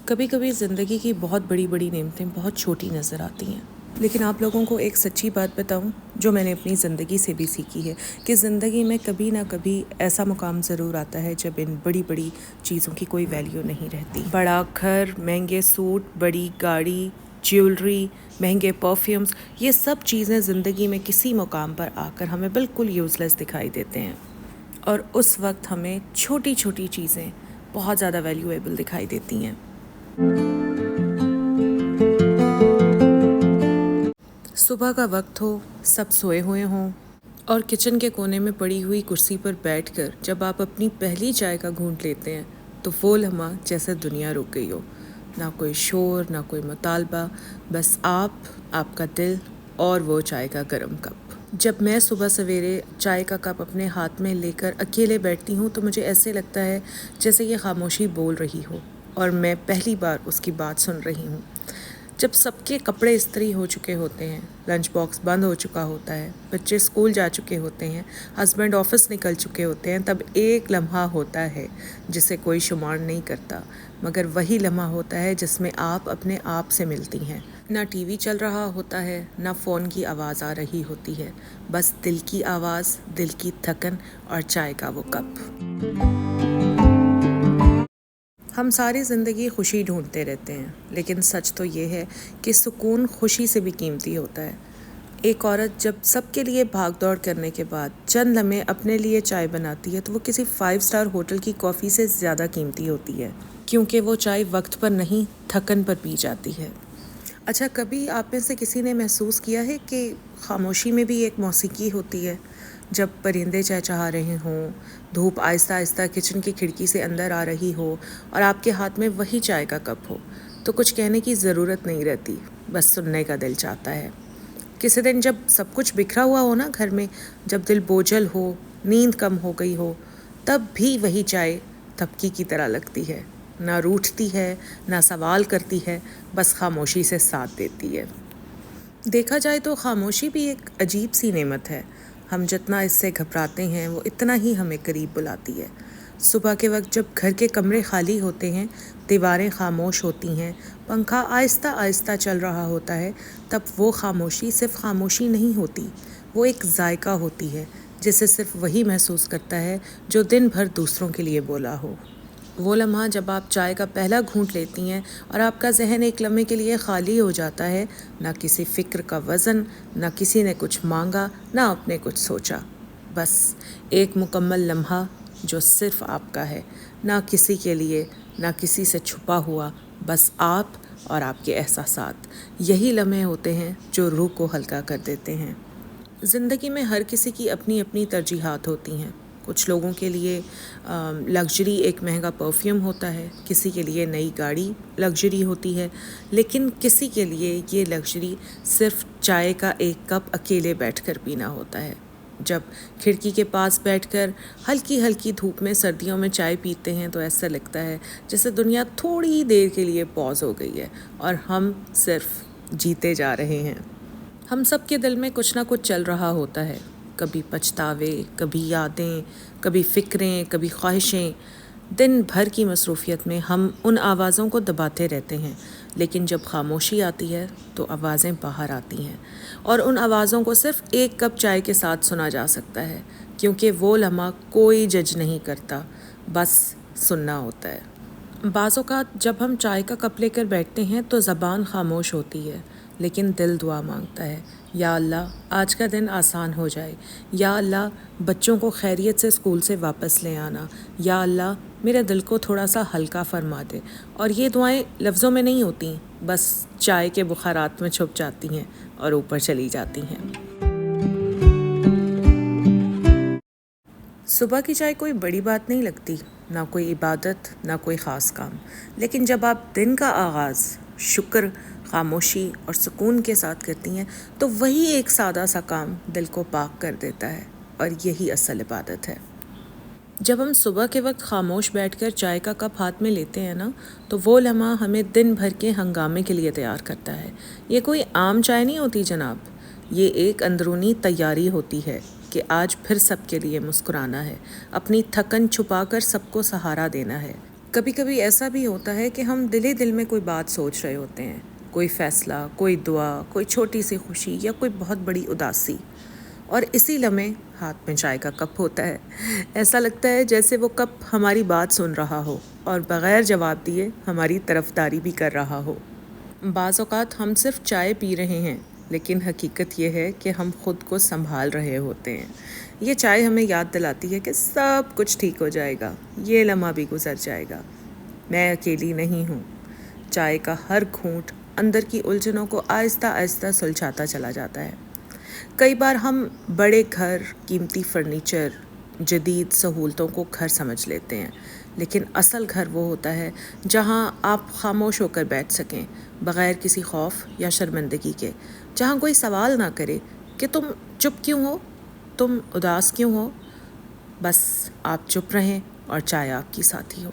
کبھی کبھی زندگی کی بہت بڑی بڑی نعمتیں بہت چھوٹی نظر آتی ہیں، لیکن آپ لوگوں کو ایک سچی بات بتاؤں جو میں نے اپنی زندگی سے بھی سیکھی ہے کہ زندگی میں کبھی نہ کبھی ایسا مقام ضرور آتا ہے جب ان بڑی بڑی چیزوں کی کوئی ویلیو نہیں رہتی۔ بڑا گھر، مہنگے سوٹ، بڑی گاڑی، جیولری، مہنگے پرفیومز، یہ سب چیزیں زندگی میں کسی مقام پر آ کر ہمیں بالکل یوز لیس دکھائی دیتے ہیں، اور اس وقت ہمیں چھوٹی چھوٹی چیزیں بہت زیادہ ویلیویبل دکھائی دیتی ہیں۔ صبح کا وقت ہو، سب سوئے ہوئے ہوں، اور کچن کے کونے میں پڑی ہوئی کرسی پر بیٹھ کر جب آپ اپنی پہلی چائے کا گھونٹ لیتے ہیں تو وہ لمحہ جیسے دنیا رک گئی ہو، نہ کوئی شور، نہ کوئی مطالبہ، بس آپ کا دل اور وہ چائے کا گرم کپ۔ جب میں صبح سویرے چائے کا کپ اپنے ہاتھ میں لے کر اکیلے بیٹھتی ہوں تو مجھے ایسے لگتا ہے جیسے یہ خاموشی بول رہی ہو اور میں پہلی بار اس کی بات سن رہی ہوں۔ جب سب کے کپڑے استری ہو چکے ہوتے ہیں، لنچ باکس بند ہو چکا ہوتا ہے، بچے اسکول جا چکے ہوتے ہیں، ہسبینڈ آفس نکل چکے ہوتے ہیں، تب ایک لمحہ ہوتا ہے جسے کوئی شمار نہیں کرتا، مگر وہی لمحہ ہوتا ہے جس میں آپ اپنے آپ سے ملتی ہیں۔ نہ ٹی وی چل رہا ہوتا ہے، نہ فون کی آواز آ رہی ہوتی ہے، بس دل کی آواز، دل کی تھکن اور چائے کا وہ کپ۔ ہم ساری زندگی خوشی ڈھونڈتے رہتے ہیں، لیکن سچ تو یہ ہے کہ سکون خوشی سے بھی قیمتی ہوتا ہے۔ ایک عورت جب سب کے لیے بھاگ دوڑ کرنے کے بعد چند لمحے اپنے لیے چائے بناتی ہے تو وہ کسی 5 اسٹار ہوٹل کی کافی سے زیادہ قیمتی ہوتی ہے، کیونکہ وہ چائے وقت پر نہیں، تھکن پر پی جاتی ہے۔ اچھا، کبھی آپ میں سے کسی نے محسوس کیا ہے کہ خاموشی میں بھی ایک موسیقی ہوتی ہے؟ جب پرندے چہچہا رہے ہوں، دھوپ آہستہ آہستہ کچن کی کھڑکی سے اندر آ رہی ہو اور آپ کے ہاتھ میں وہی چائے کا کپ ہو، تو کچھ کہنے کی ضرورت نہیں رہتی، بس سننے کا دل چاہتا ہے۔ کسی دن جب سب کچھ بکھرا ہوا ہو نا گھر میں، جب دل بوجھل ہو، نیند کم ہو گئی ہو، تب بھی وہی چائے تھپکی کی طرح لگتی ہے، نہ روٹھتی ہے، نہ سوال کرتی ہے، بس خاموشی سے ساتھ دیتی ہے۔ دیکھا جائے تو خاموشی بھی ایک عجیب سی نعمت ہے۔ ہم جتنا اس سے گھبراتے ہیں وہ اتنا ہی ہمیں قریب بلاتی ہے۔ صبح کے وقت جب گھر کے کمرے خالی ہوتے ہیں، دیواریں خاموش ہوتی ہیں، پنکھا آہستہ آہستہ چل رہا ہوتا ہے، تب وہ خاموشی صرف خاموشی نہیں ہوتی، وہ ایک ذائقہ ہوتی ہے جسے صرف وہی محسوس کرتا ہے جو دن بھر دوسروں کے لیے بولا ہو۔ وہ لمحہ جب آپ چائے کا پہلا گھونٹ لیتی ہیں اور آپ کا ذہن ایک لمحے کے لیے خالی ہو جاتا ہے، نہ کسی فکر کا وزن، نہ کسی نے کچھ مانگا، نہ آپ نے کچھ سوچا، بس ایک مکمل لمحہ جو صرف آپ کا ہے، نہ کسی کے لیے، نہ کسی سے چھپا ہوا، بس آپ اور آپ کے احساسات۔ یہی لمحے ہوتے ہیں جو روح کو ہلکا کر دیتے ہیں۔ زندگی میں ہر کسی کی اپنی اپنی ترجیحات ہوتی ہیں۔ کچھ لوگوں کے لیے لگژری ایک مہنگا پرفیوم ہوتا ہے، کسی کے لیے نئی گاڑی لگژری ہوتی ہے، لیکن کسی کے لیے یہ لگژری صرف چائے کا ایک کپ اکیلے بیٹھ کر پینا ہوتا ہے۔ جب کھڑکی کے پاس بیٹھ کر ہلکی ہلکی دھوپ میں سردیوں میں چائے پیتے ہیں تو ایسا لگتا ہے جیسے دنیا تھوڑی دیر کے لیے پاز ہو گئی ہے اور ہم صرف جیتے جا رہے ہیں۔ ہم سب کے دل میں کچھ نہ کچھ چل رہا ہوتا ہے، کبھی پچھتاوے، کبھی یادیں، کبھی فکریں، کبھی خواہشیں۔ دن بھر کی مصروفیت میں ہم ان آوازوں کو دباتے رہتے ہیں، لیکن جب خاموشی آتی ہے تو آوازیں باہر آتی ہیں، اور ان آوازوں کو صرف ایک کپ چائے کے ساتھ سنا جا سکتا ہے، کیونکہ وہ لمحہ کوئی جج نہیں کرتا، بس سننا ہوتا ہے۔ بعض اوقات جب ہم چائے کا کپ لے کر بیٹھتے ہیں تو زبان خاموش ہوتی ہے، لیکن دل دعا مانگتا ہے، یا اللہ آج کا دن آسان ہو جائے، یا اللہ بچوں کو خیریت سے اسکول سے واپس لے آنا، یا اللہ میرے دل کو تھوڑا سا ہلکا فرما دے۔ اور یہ دعائیں لفظوں میں نہیں ہوتی، بس چائے کے بخارات میں چھپ جاتی ہیں اور اوپر چلی جاتی ہیں۔ صبح کی چائے کوئی بڑی بات نہیں لگتی، نہ کوئی عبادت، نہ کوئی خاص کام، لیکن جب آپ دن کا آغاز شکر، خاموشی اور سکون کے ساتھ کرتی ہیں تو وہی ایک سادہ سا کام دل کو پاک کر دیتا ہے، اور یہی اصل عبادت ہے۔ جب ہم صبح کے وقت خاموش بیٹھ کر چائے کا کپ ہاتھ میں لیتے ہیں نا، تو وہ لمحہ ہمیں دن بھر کے ہنگامے کے لیے تیار کرتا ہے۔ یہ کوئی عام چائے نہیں ہوتی جناب، یہ ایک اندرونی تیاری ہوتی ہے کہ آج پھر سب کے لیے مسکرانا ہے، اپنی تھکن چھپا کر سب کو سہارا دینا ہے، کبھی کبھی ایسا بھی ہوتا ہے کہ ہم دل ہی دل میں کوئی بات سوچ رہے ہوتے ہیں، کوئی فیصلہ، کوئی دعا، کوئی چھوٹی سی خوشی یا کوئی بہت بڑی اداسی، اور اسی لمحے ہاتھ میں چائے کا کپ ہوتا ہے۔ ایسا لگتا ہے جیسے وہ کپ ہماری بات سن رہا ہو اور بغیر جواب دیے ہماری طرفداری بھی کر رہا ہو۔ بعض اوقات ہم صرف چائے پی رہے ہیں، لیکن حقیقت یہ ہے کہ ہم خود کو سنبھال رہے ہوتے ہیں۔ یہ چائے ہمیں یاد دلاتی ہے کہ سب کچھ ٹھیک ہو جائے گا، یہ لمحہ بھی گزر جائے گا، میں اکیلی نہیں ہوں۔ چائے کا ہر گھونٹ اندر کی الجھنوں کو آہستہ آہستہ سلجھاتا چلا جاتا ہے۔ کئی بار ہم بڑے گھر، قیمتی فرنیچر، جدید سہولتوں کو گھر سمجھ لیتے ہیں، لیکن اصل گھر وہ ہوتا ہے جہاں آپ خاموش ہو کر بیٹھ سکیں، بغیر کسی خوف یا شرمندگی کے، جہاں کوئی سوال نہ کرے کہ تم چپ کیوں ہو، تم اداس کیوں ہو، بس آپ چپ رہیں اور چائے آپ کی ساتھی ہو۔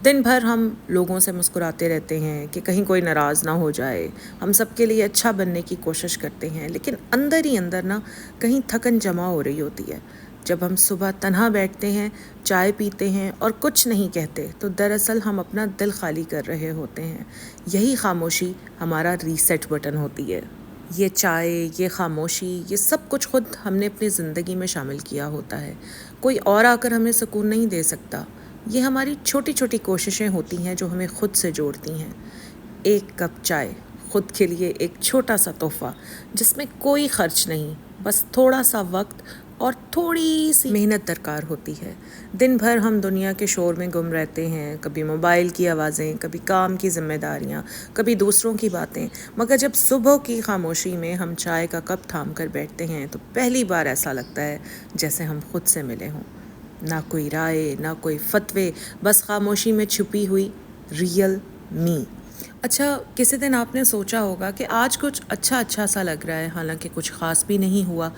دن بھر ہم لوگوں سے مسکراتے رہتے ہیں کہ کہیں کوئی ناراض نہ ہو جائے، ہم سب کے لیے اچھا بننے کی کوشش کرتے ہیں، لیکن اندر ہی اندر نا کہیں تھکن جمع ہو رہی ہوتی ہے۔ جب ہم صبح تنہا بیٹھتے ہیں، چائے پیتے ہیں اور کچھ نہیں کہتے، تو دراصل ہم اپنا دل خالی کر رہے ہوتے ہیں۔ یہی خاموشی ہمارا ریسیٹ بٹن ہوتی ہے۔ یہ چائے، یہ خاموشی، یہ سب کچھ خود ہم نے اپنی زندگی میں شامل کیا ہوتا ہے۔ کوئی اور آ کر ہمیں سکون نہیں دے سکتا۔ یہ ہماری چھوٹی چھوٹی کوششیں ہوتی ہیں جو ہمیں خود سے جوڑتی ہیں۔ ایک کپ چائے، خود کے لیے ایک چھوٹا سا تحفہ جس میں کوئی خرچ نہیں، بس تھوڑا سا وقت اور تھوڑی سی محنت درکار ہوتی ہے۔ دن بھر ہم دنیا کے شور میں گم رہتے ہیں، کبھی موبائل کی آوازیں، کبھی کام کی ذمہ داریاں، کبھی دوسروں کی باتیں، مگر جب صبح کی خاموشی میں ہم چائے کا کپ تھام کر بیٹھتے ہیں تو پہلی بار ایسا لگتا ہے جیسے ہم خود سے ملے ہوں۔ نہ کوئی رائے، نہ کوئی فتوے، بس خاموشی میں چھپی ہوئی ریئل می۔ اچھا، کسی دن آپ نے سوچا ہوگا کہ آج کچھ اچھا سا لگ رہا ہے، حالانکہ کچھ خاص بھی نہیں ہوا،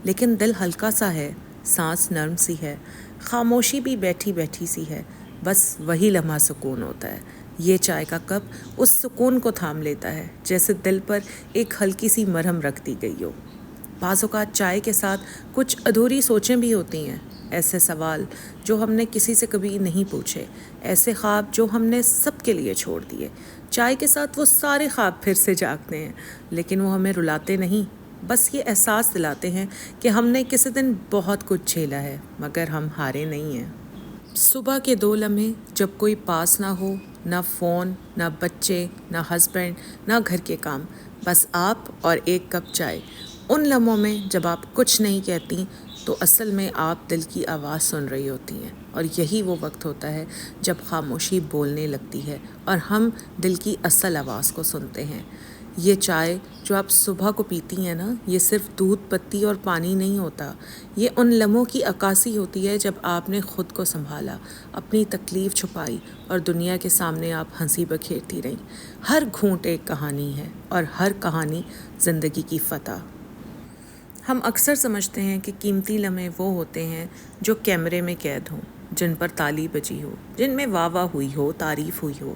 لیکن دل ہلکا سا ہے، سانس نرم سی ہے، خاموشی بھی بیٹھی بیٹھی سی ہے، بس وہی لمحہ سکون ہوتا ہے۔ یہ چائے کا کپ اس سکون کو تھام لیتا ہے، جیسے دل پر ایک ہلکی سی مرہم رکھ دی گئی ہو۔ بعض اوقات چائے کے ساتھ کچھ ادھوری سوچیں بھی ہوتی ہیں، ایسے سوال جو ہم نے کسی سے کبھی نہیں پوچھے، ایسے خواب جو ہم نے سب کے لیے چھوڑ دیے۔ چائے کے ساتھ وہ سارے خواب پھر سے جاگتے ہیں، لیکن وہ ہمیں رلاتے نہیں، بس یہ احساس دلاتے ہیں کہ ہم نے کسی دن بہت کچھ جھیلا ہے، مگر ہم ہارے نہیں ہیں۔ صبح کے 2 لمحے جب کوئی پاس نہ ہو، نہ فون، نہ بچے، نہ ہسبینڈ، نہ گھر کے کام، بس آپ اور ایک کپ چائے۔ ان لمحوں میں جب آپ کچھ نہیں کہتی تو اصل میں آپ دل کی آواز سن رہی ہوتی ہیں، اور یہی وہ وقت ہوتا ہے جب خاموشی بولنے لگتی ہے اور ہم دل کی اصل آواز کو سنتے ہیں۔ یہ چائے جو آپ صبح کو پیتی ہیں نا، یہ صرف دودھ، پتی اور پانی نہیں ہوتا، یہ ان لمحوں کی عکاسی ہوتی ہے جب آپ نے خود کو سنبھالا، اپنی تکلیف چھپائی اور دنیا کے سامنے آپ ہنسی بکھیرتی رہیں۔ ہر گھونٹ ایک کہانی ہے، اور ہر کہانی زندگی کی فتح۔ ہم اکثر سمجھتے ہیں کہ قیمتی لمحے وہ ہوتے ہیں جو کیمرے میں قید ہوں، جن پر تالی بجی ہو، جن میں واہ واہ ہوئی ہو، تعریف ہوئی ہو،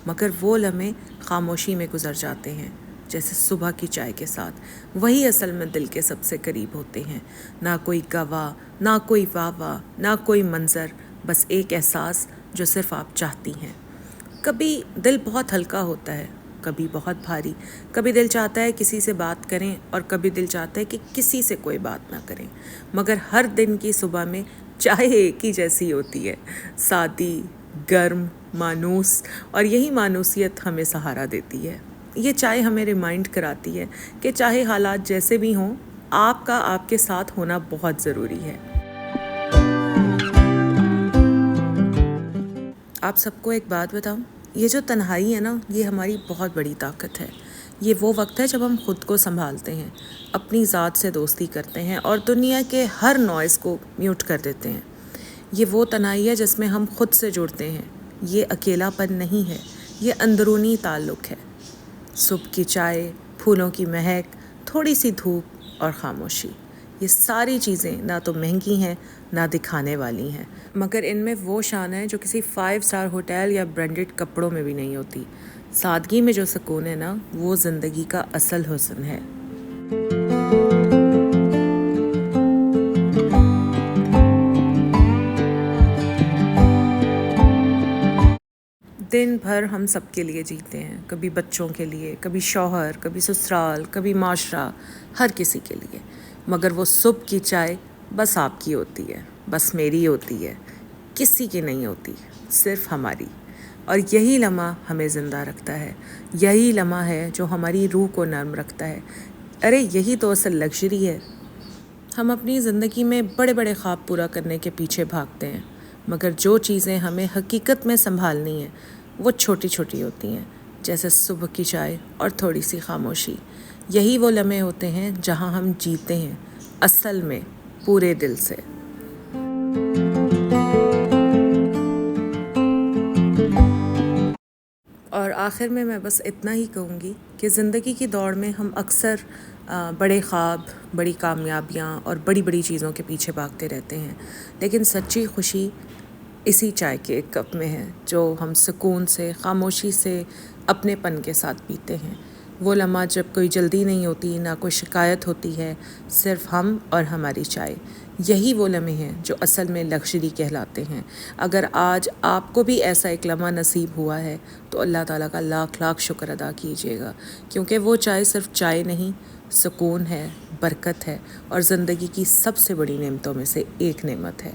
مگر وہ لمحے خاموشی میں گزر جاتے ہیں، جیسے صبح کی چائے کے ساتھ۔ وہی اصل میں دل کے سب سے قریب ہوتے ہیں۔ نہ کوئی گواہ، نہ کوئی واہ واہ، نہ کوئی منظر، بس ایک احساس جو صرف آپ چاہتی ہیں۔ کبھی دل بہت ہلکا ہوتا ہے، کبھی بہت بھاری، کبھی دل چاہتا ہے کسی سے بات کریں اور کبھی دل چاہتا ہے کہ کسی سے کوئی بات نہ کریں، مگر ہر دن کی صبح میں چائے ایک ہی جیسی ہوتی ہے، سادی، گرم، مانوس، اور یہی مانوسیت ہمیں سہارا دیتی ہے۔ یہ چائے ہمیں ریمائنڈ کراتی ہے کہ چاہے حالات جیسے بھی ہوں، آپ کا آپ کے ساتھ ہونا بہت ضروری ہے۔ آپ سب کو ایک بات بتاؤں، یہ جو تنہائی ہے نا، یہ ہماری بہت بڑی طاقت ہے۔ یہ وہ وقت ہے جب ہم خود کو سنبھالتے ہیں، اپنی ذات سے دوستی کرتے ہیں اور دنیا کے ہر نوائز کو میوٹ کر دیتے ہیں۔ یہ وہ تنہائی ہے جس میں ہم خود سے جڑتے ہیں۔ یہ اکیلا پن نہیں ہے، یہ اندرونی تعلق ہے۔ صبح کی چائے، پھولوں کی مہک، تھوڑی سی دھوپ اور خاموشی، یہ ساری چیزیں نہ تو مہنگی ہیں، نہ دکھانے والی ہیں، مگر ان میں وہ شان ہے جو کسی 5 اسٹار ہوٹل یا برانڈڈ کپڑوں میں بھی نہیں ہوتی۔ سادگی میں جو سکون ہے نا، وہ زندگی کا اصل حسن ہے۔ دن بھر ہم سب کے لیے جیتے ہیں، کبھی بچوں کے لیے، کبھی شوہر، کبھی سسرال، کبھی معاشرہ، ہر کسی کے لیے، مگر وہ صبح کی چائے بس آپ کی ہوتی ہے، بس میری ہوتی ہے، کسی کی نہیں ہوتی، صرف ہماری۔ اور یہی لمحہ ہمیں زندہ رکھتا ہے، یہی لمحہ ہے جو ہماری روح کو نرم رکھتا ہے۔ ارے یہی تو اصل لگژری ہے۔ ہم اپنی زندگی میں بڑے بڑے خواب پورا کرنے کے پیچھے بھاگتے ہیں، مگر جو چیزیں ہمیں حقیقت میں سنبھالنی ہیں وہ چھوٹی چھوٹی ہوتی ہیں، جیسے صبح کی چائے اور تھوڑی سی خاموشی۔ یہی وہ لمحے ہوتے ہیں جہاں ہم جیتے ہیں، اصل میں پورے دل سے۔ اور آخر میں بس اتنا ہی کہوں گی کہ زندگی کی دوڑ میں ہم اکثر بڑے خواب، بڑی کامیابیاں اور بڑی بڑی چیزوں کے پیچھے بھاگتے رہتے ہیں، لیکن سچی خوشی اسی چائے کے ایک کپ میں ہے جو ہم سکون سے، خاموشی سے، اپنے پن کے ساتھ پیتے ہیں۔ وہ لمحہ جب کوئی جلدی نہیں ہوتی، نہ کوئی شکایت ہوتی ہے، صرف ہم اور ہماری چائے۔ یہی وہ لمحے ہیں جو اصل میں لگژری کہلاتے ہیں۔ اگر آج آپ کو بھی ایسا ایک لمحہ نصیب ہوا ہے تو اللہ تعالیٰ کا لاکھ لاکھ شکر ادا کیجیے گا، کیونکہ وہ چائے صرف چائے نہیں، سکون ہے، برکت ہے، اور زندگی کی سب سے بڑی نعمتوں میں سے ایک نعمت ہے۔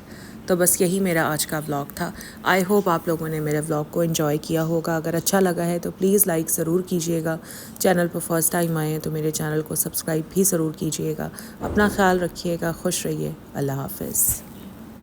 تو بس یہی میرا آج کا ولاگ تھا۔ آئی ہوپ آپ لوگوں نے میرے ولاگ کو انجوائے کیا ہوگا۔ اگر اچھا لگا ہے تو پلیز لائک ضرور کیجیے گا۔ چینل پر فرسٹ ٹائم آئے ہیں تو میرے چینل کو سبسکرائب بھی ضرور کیجیے گا۔ اپنا خیال رکھیے گا، خوش رہیے، اللہ حافظ۔